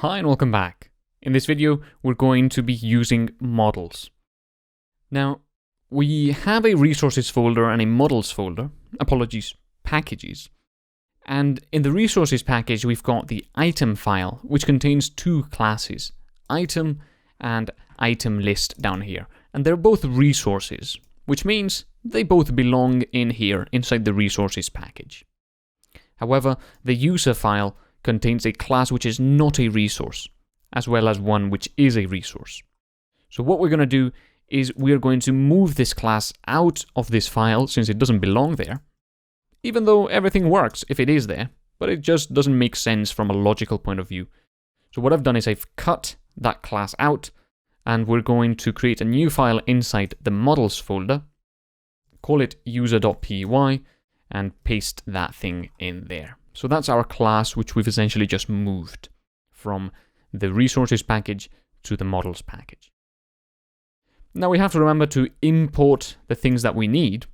Hi and welcome back. In this video, we're going to be using models. Now, we have a resources folder and a models folder, packages. And in the resources package, we've got the item file, which contains two classes, item and item list down here. And they're both resources, which means they both belong in here inside the resources package. However, the user file contains a class which is not a resource, as well as one which is a resource. So what we're going to do is we're going to move this class out of this file since it doesn't belong there, even though everything works if it is there, but it just doesn't make sense from a logical point of view. So what I've done is I've cut that class out, and we're going to create a new file inside the models folder, call it user.py, and paste that thing in there. So that's our class, which we've essentially just moved from the resources package to the models package. Now we have to remember to import the things that we need,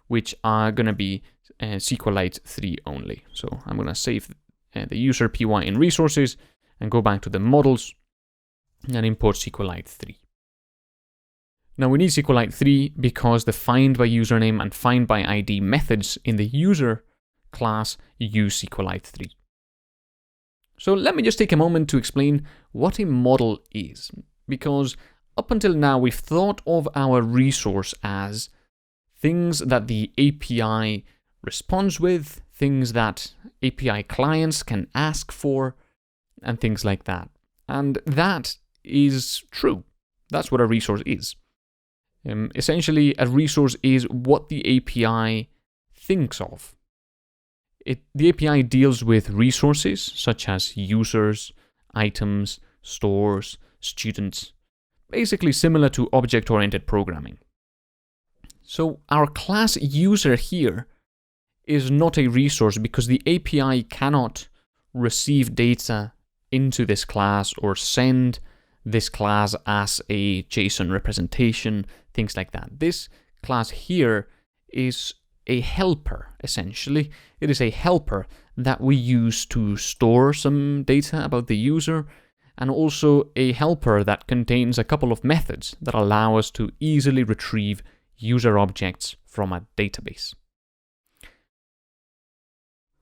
which are going to be SQLite 3 only. So I'm going to save the user py in resources and go back to the models and import SQLite 3. Now we need SQLite 3 because the find by username and find by ID methods in the user class use SQLite 3. So let me just take a moment to explain what a model is, because up until now we've thought of our resource as things that the API responds with, things that API clients can ask for, and things like that. And that is true. That's what a resource is. Essentially, a resource is what the API thinks of. The API deals with resources such as users, items, stores, students, basically similar to object-oriented programming. So our class user here is not a resource because the API cannot receive data into this class or send this class as a JSON representation, things like that. This class here is a helper, essentially. It is a helper that we use to store some data about the user, and also a helper that contains a couple of methods that allow us to easily retrieve user objects from a database.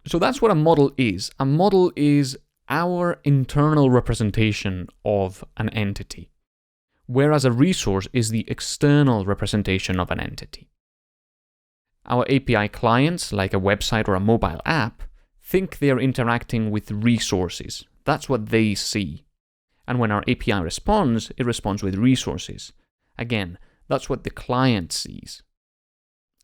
So that's what a model is. A model is our internal representation of an entity, whereas a resource is the external representation of an entity. Our API clients, like a website or a mobile app, think they're interacting with resources. That's what they see. And when our API responds, it responds with resources. Again, that's what the client sees.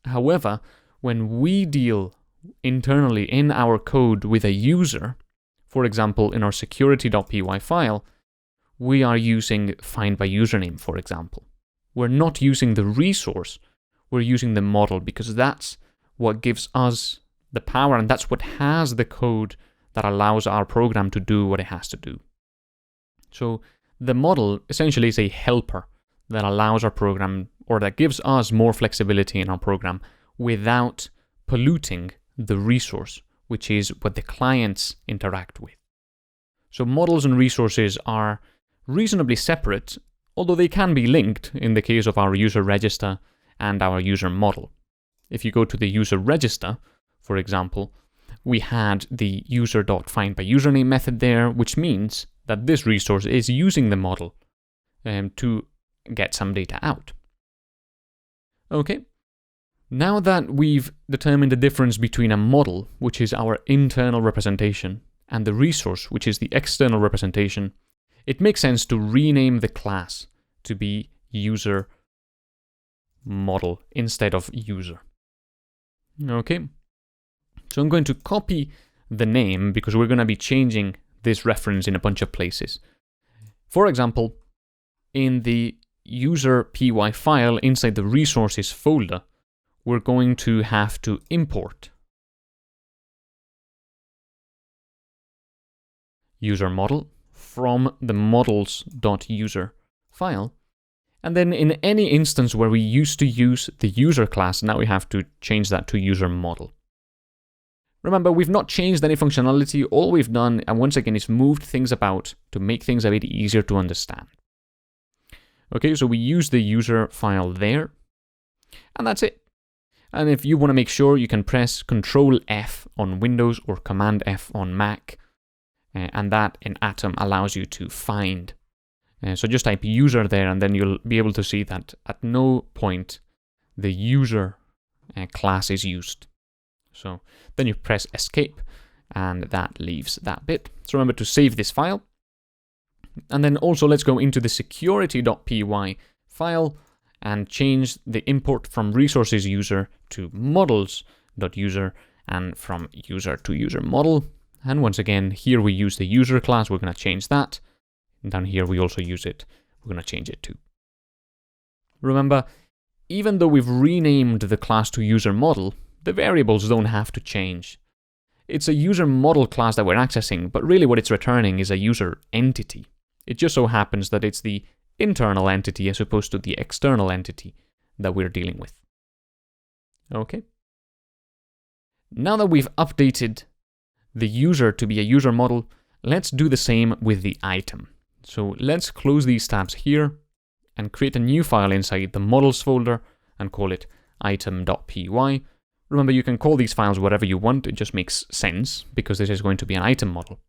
However, when we deal internally in our code with a user, for example, in our security.py file, we are using find by username, for example. We're not using the resource, we're using the model because that's what gives us the power and that's what has the code that allows our program to do what it has to do. So the model essentially is a helper that allows our program, or that gives us more flexibility in our program without polluting the resource, which is what the clients interact with. So models and resources are reasonably separate, although they can be linked in the case of our user register and our user model. If you go to the user register, for example, we had the user.findByUsername method there, which means that this resource is using the model to get some data out. Okay, now that we've determined the difference between a model, which is our internal representation, and the resource, which is the external representation, it makes sense to rename the class to be user model instead of user. Okay, so I'm going to copy the name because we're going to be changing this reference in a bunch of places. For example, in the user py file inside the resources folder, we're going to have to import user model from the models.user file. And then in any instance where we used to use the user class, now we have to change that to user model. Remember, we've not changed any functionality. All we've done, and once again, is moved things about to make things a bit easier to understand. Okay, so we use the user file there, and that's it. And if you want to make sure, you can press Control F on Windows or Command F on Mac, and that in Atom allows you to find. So just type user there, and then you'll be able to see that at no point the user class is used. So then you press Escape, and that leaves that bit. So remember to save this file. And then also let's go into the security.py file and change the import from resources user to models.user and from user to user model. And once again, here we use the user class. We're going to change that. And down here we also use it. We're going to change it too. Remember, even though we've renamed the class to user model, the variables don't have to change. It's a user model class that we're accessing, but really what it's returning is a user entity. It just so happens that it's the internal entity as opposed to the external entity that we're dealing with. Okay. Now that we've updated the user to be a user model, let's do the same with the item. So let's close these tabs here and create a new file inside the models folder and call it item.py. Remember, you can call these files whatever you want. It just makes sense because this is going to be an item model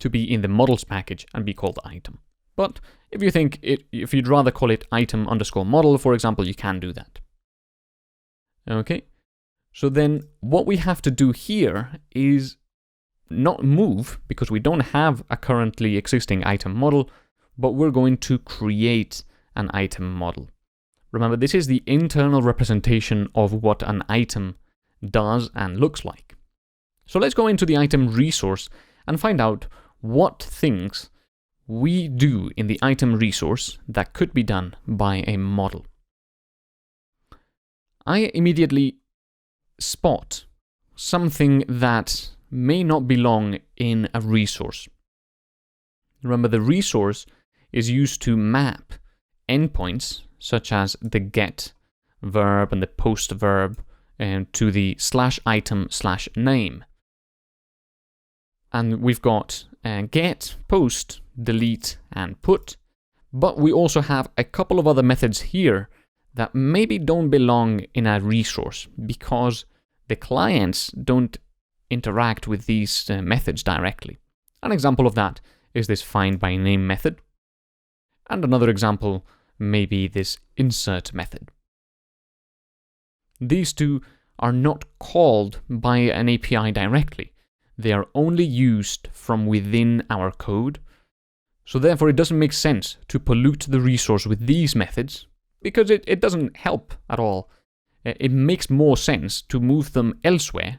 to be in the models package and be called item. But if you think if you'd rather call it item_model, for example, you can do that. Okay. So then what we have to do here is not move because we don't have a currently existing item model, but we're going to create an item model. Remember, this is the internal representation of what an item does and looks like. So let's go into the item resource and find out what things we do in the item resource that could be done by a model. I immediately spot something that may not belong in a resource. Remember, the resource is used to map endpoints such as the get verb and the post verb to the /item/name. And we've got get, post, delete, and put. But we also have a couple of other methods here that maybe don't belong in a resource because the clients don't interact with these methods directly. An example of that is this find_by_name method. And another example may be this insert method. These two are not called by an API directly. They are only used from within our code. So therefore it doesn't make sense to pollute the resource with these methods because it doesn't help at all. It makes more sense to move them elsewhere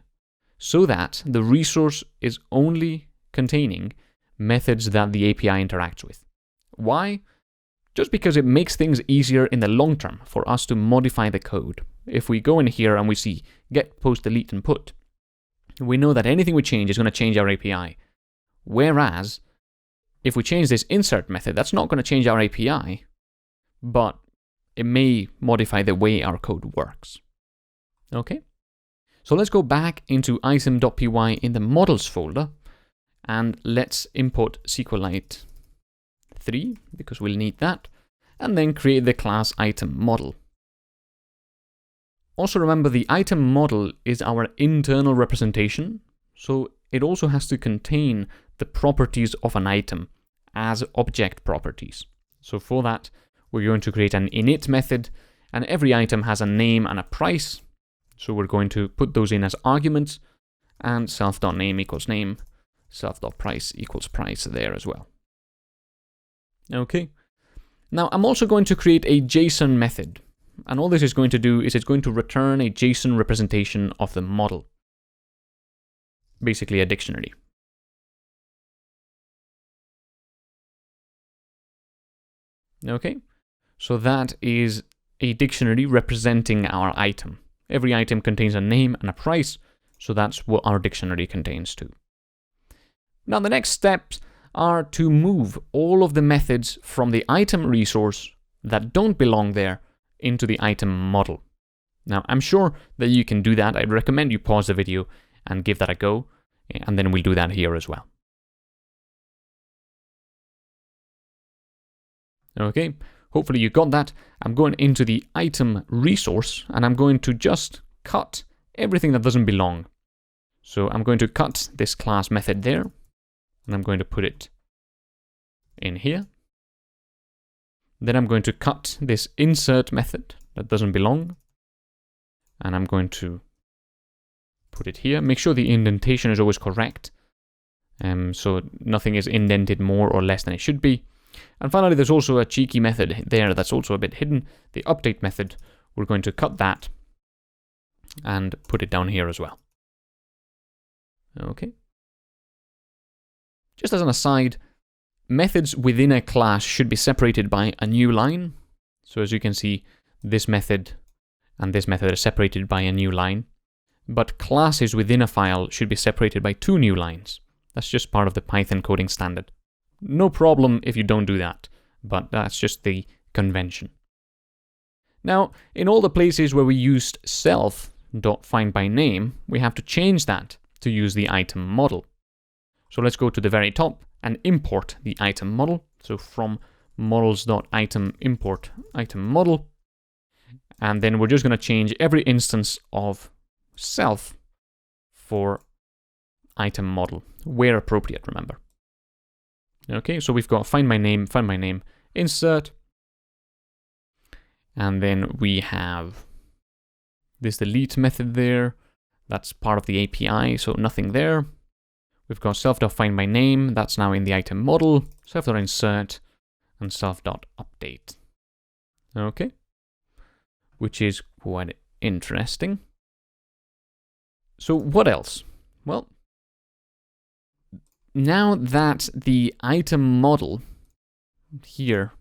so that the resource is only containing methods that the API interacts with. Why? Just because it makes things easier in the long term for us to modify the code. If we go in here and we see get, post, delete, and put, we know that anything we change is going to change our API. Whereas, if we change this insert method, that's not going to change our API, but it may modify the way our code works. Okay? So let's go back into item.py in the models folder, and let's import SQLite 3, because we'll need that, and then create the class item model. Also remember, the item model is our internal representation, so it also has to contain the properties of an item as object properties. So for that, we're going to create an init method, and every item has a name and a price, so we're going to put those in as arguments, and self.name equals name, self.price equals price there as well. Okay. Now I'm also going to create a JSON method, and all this is going to do is it's going to return a JSON representation of the model. Basically a dictionary. Okay, so that is a dictionary representing our item. Every item contains a name and a price, so that's what our dictionary contains too. Now the next steps are to move all of the methods from the item resource that don't belong there into the item model. Now I'm sure that you can do that. I'd recommend you pause the video and give that a go. And then we'll do that here as well. Okay, hopefully you got that. I'm going into the item resource and I'm going to just cut everything that doesn't belong. So I'm going to cut this class method there, and I'm going to put it in here. Then I'm going to cut this insert method that doesn't belong, and I'm going to put it here. Make sure the indentation is always correct, so nothing is indented more or less than it should be. And finally, there's also a cheeky method there that's also a bit hidden, the update method. We're going to cut that and put it down here as well. Okay. Just as an aside, methods within a class should be separated by a new line. So as you can see, this method and this method are separated by a new line. But classes within a file should be separated by 2 new lines. That's just part of the Python coding standard. No problem if you don't do that, but that's just the convention. Now, in all the places where we used self.findByName, we have to change that to use the item model. So let's go to the very top and import the item model. So from models.item import item model. And then we're just going to change every instance of self for item model, where appropriate, remember. Okay, so we've got find my name, insert. And then we have this delete method there. That's part of the API, so nothing there. We've got self.findByName, that's now in the item model, self.insert, and self.update. Okay, which is quite interesting. So what else? Well, now that the item model here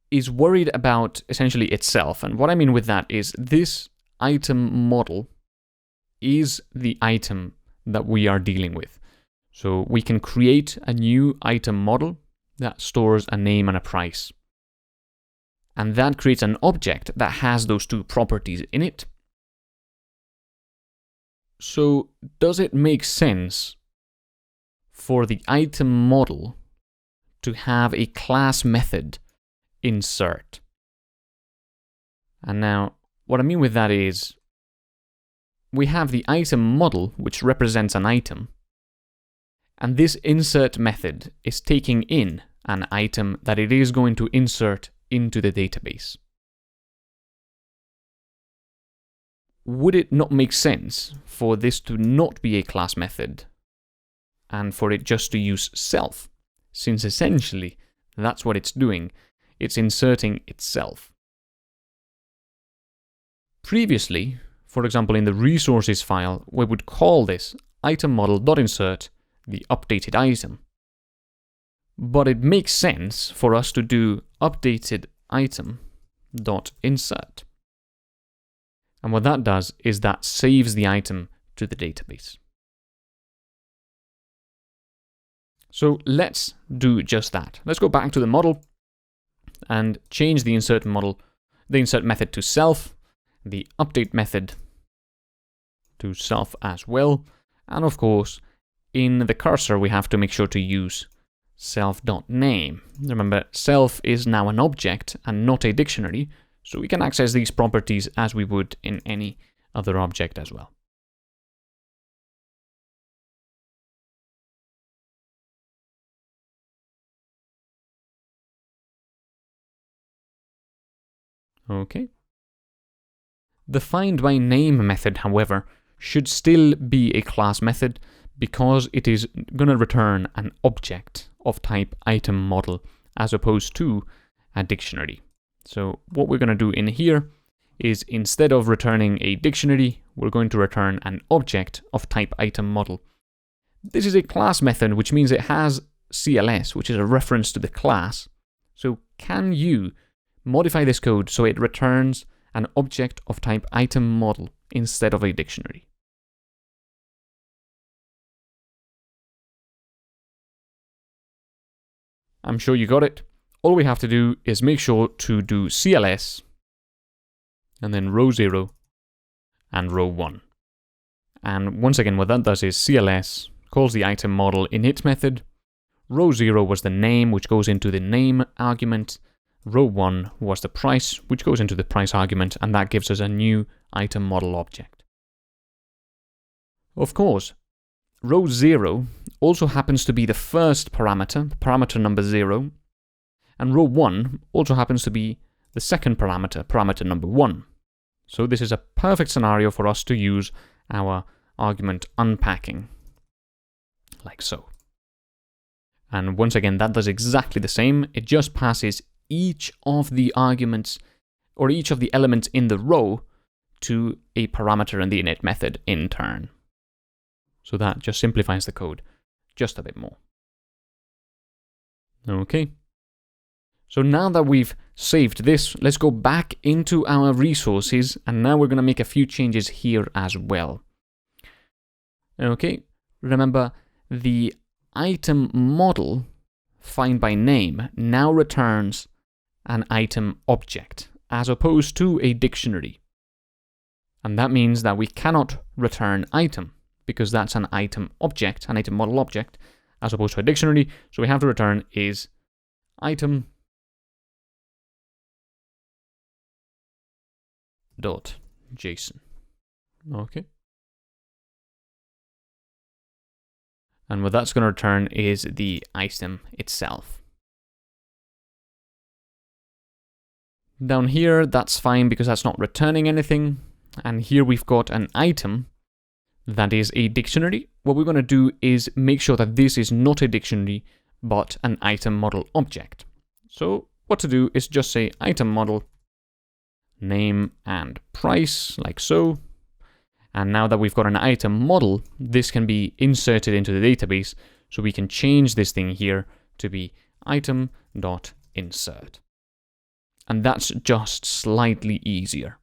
is worried about essentially itself, and what I mean with that is this item model is the item that we are dealing with. So we can create a new item model that stores a name and a price. And that creates an object that has those 2 properties in it. So does it make sense for the item model to have a class method insert? And now, what I mean with that is, we have the item model, which represents an item, and this insert method is taking in an item that it is going to insert into the database. Would it not make sense for this to not be a class method and for it just to use self, since essentially that's what it's doing, it's inserting itself? Previously, for example, in the resources file, we would call this item model.insert the updated item. But it makes sense for us to do updated item.insert. And what that does is that saves the item to the database. So let's do just that. Let's go back to the model and change the insert method to self, the update method to self as well. And of course, in the cursor, we have to make sure to use self.name. Remember, self is now an object and not a dictionary, so we can access these properties as we would in any other object as well. Okay. The findByName method, however, should still be a class method because it is going to return an object of type item model as opposed to a dictionary. So what we're going to do in here is, instead of returning a dictionary, we're going to return an object of type item model. This is a class method, which means it has CLS, which is a reference to the class. So can you modify this code so it returns an object of type item model instead of a dictionary? I'm sure you got it. All we have to do is make sure to do CLS and then row 0 and row 1. And once again, what that does is CLS calls the item model init method. Row 0 was the name, which goes into the name argument. Row 1 was the price, which goes into the price argument, and that gives us a new item model object. Of course, row 0 also happens to be the first parameter, parameter number 0, and row 1 also happens to be the second parameter, parameter number 1. So this is a perfect scenario for us to use our argument unpacking, like so. And once again, that does exactly the same. It just passes each of the arguments, or each of the elements in the row, to a parameter in the init method in turn. So that just simplifies the code just a bit more. Okay. So now that we've saved this, let's go back into our resources, and now we're going to make a few changes here as well. Okay, remember the item model find by name now returns an item object as opposed to a dictionary. And that means that we cannot return item because that's an item object, an item model object, as opposed to a dictionary. So we have to return is item .json. Okay. And what that's going to return is the item itself. Down here, that's fine because that's not returning anything. And here we've got an item that is a dictionary. What we're going to do is make sure that this is not a dictionary, but an item model object. So what to do is just say item model name and price, like so. And now that we've got an item model, this can be inserted into the database. So we can change this thing here to be item.insert. And that's just slightly easier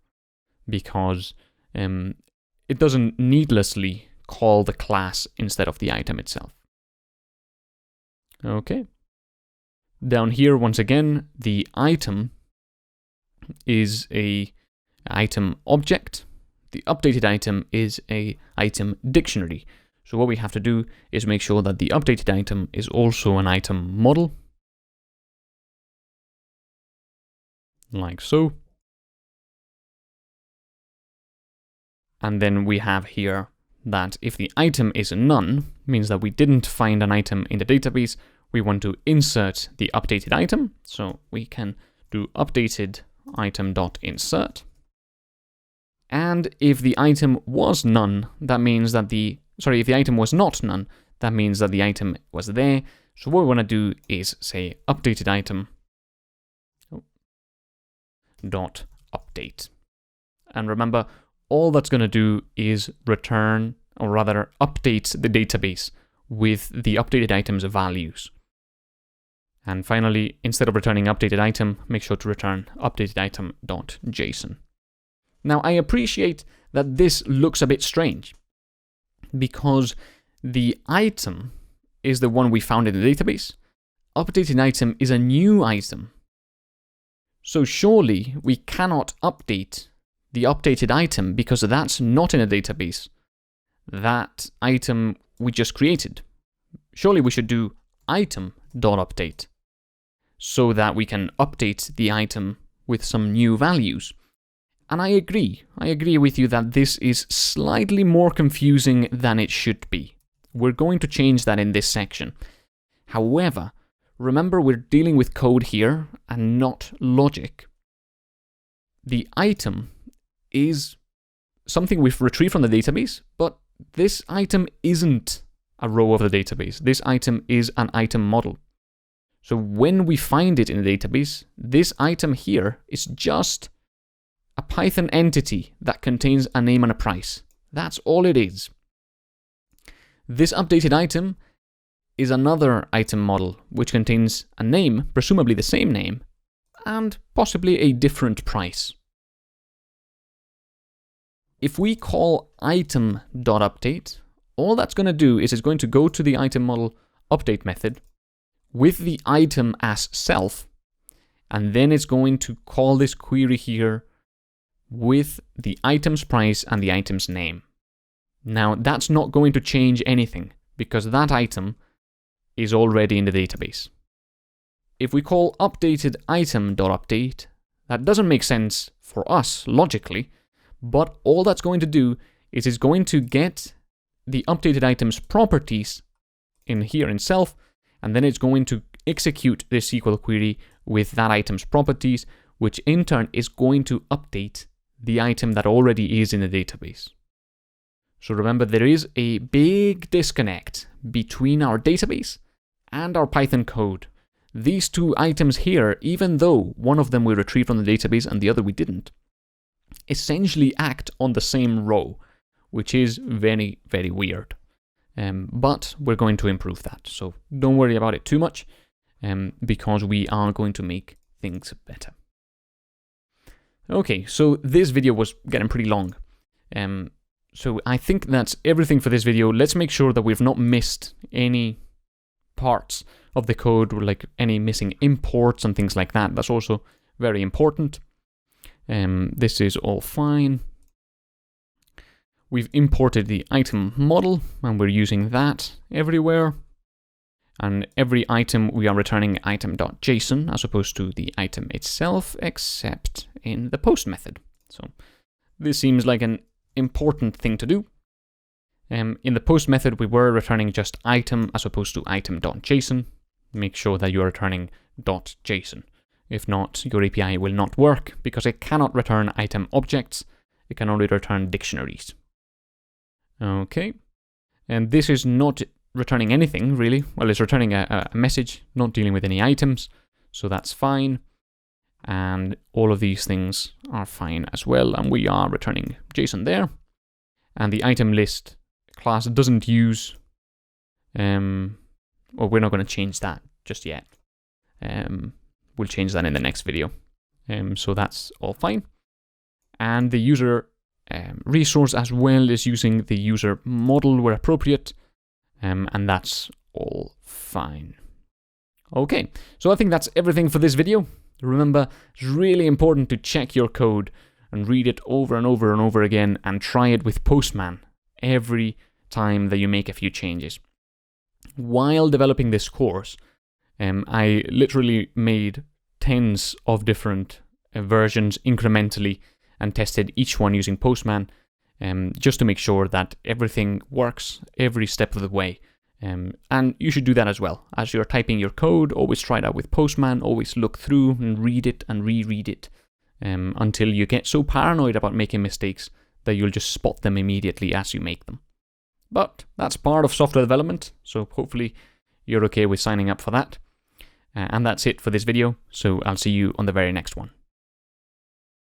because it doesn't needlessly call the class instead of the item itself. Okay. Down here, once again, the item is a item object. The updated item is a item dictionary. So what we have to do is make sure that the updated item is also an item model, like so. And then we have here that if the item is none, means that we didn't find an item in the database. We want to insert the updated item. So we can do updated item.insert. And if the item was none, that means that if the item was not none, that means that the item was there. So what we want to do is say updated item dot update. And remember, all that's going to do is return, or rather update the database with the updated item's values. And finally, instead of returning updated item, make sure to return updated item.json. Now, I appreciate that this looks a bit strange because the item is the one we found in the database. Updated item is a new item. So surely we cannot update the updated item because that's not in a database. That item we just created. Surely we should do item.update so that we can update the item with some new values. And I agree with you that this is slightly more confusing than it should be. We're going to change that in this section. However, remember we're dealing with code here and not logic. The item is something we've retrieved from the database, but this item isn't a row of the database. This item is an item model. So when we find it in the database, this item here is just a Python entity that contains a name and a price. That's all it is. This updated item is another item model which contains a name, presumably the same name, and possibly a different price. If we call item.update, all that's going to do is it's going to go to the item model update method with the item as self, and then it's going to call this query here with the item's price and the item's name. Now, that's not going to change anything because that item is already in the database. If we call updated item.update, that doesn't make sense for us logically, but all that's going to do is it's going to get the updated item's properties in here in self, and then it's going to execute this SQL query with that item's properties, which in turn is going to update the item that already is in the database. So remember, there is a big disconnect between our database and our Python code. These two items here, even though one of them we retrieved from the database and the other we didn't, essentially act on the same row, which is very, very weird. But we're going to improve that. So don't worry about it too much, because we are going to make things better. Okay, so this video was getting pretty long. So I think that's everything for this video. Let's make sure that we've not missed any parts of the code, or like any missing imports and things like that. That's also very important. This is all fine. We've imported the item model, and we're using that everywhere. And every item we are returning item.json as opposed to the item itself, except in the post method. So this seems like an important thing to do. In the post method, we were returning just item as opposed to item.json. Make sure that you're returning .json. If not, your API will not work because it cannot return item objects. It can only return dictionaries. Okay. And this is not returning anything, really. Well, it's returning a message, not dealing with any items. So that's fine. And all of these things are fine as well. And we are returning JSON there. And the item list class doesn't use, well, we're not going to change that just yet. We'll change that in the next video. So that's all fine. And the user resource as well is using the user model where appropriate. And that's all fine. Okay, so I think that's everything for this video. Remember, it's really important to check your code and read it over and over and over again and try it with Postman every time that you make a few changes. While developing this course, I literally made tens of different versions incrementally and tested each one using Postman just to make sure that everything works every step of the way. And you should do that as well. As you're typing your code, always try it out with Postman, always look through and read it and reread it until you get so paranoid about making mistakes that you'll just spot them immediately as you make them. But that's part of software development, so hopefully you're okay with signing up for that. And that's it for this video, so I'll see you on the very next one.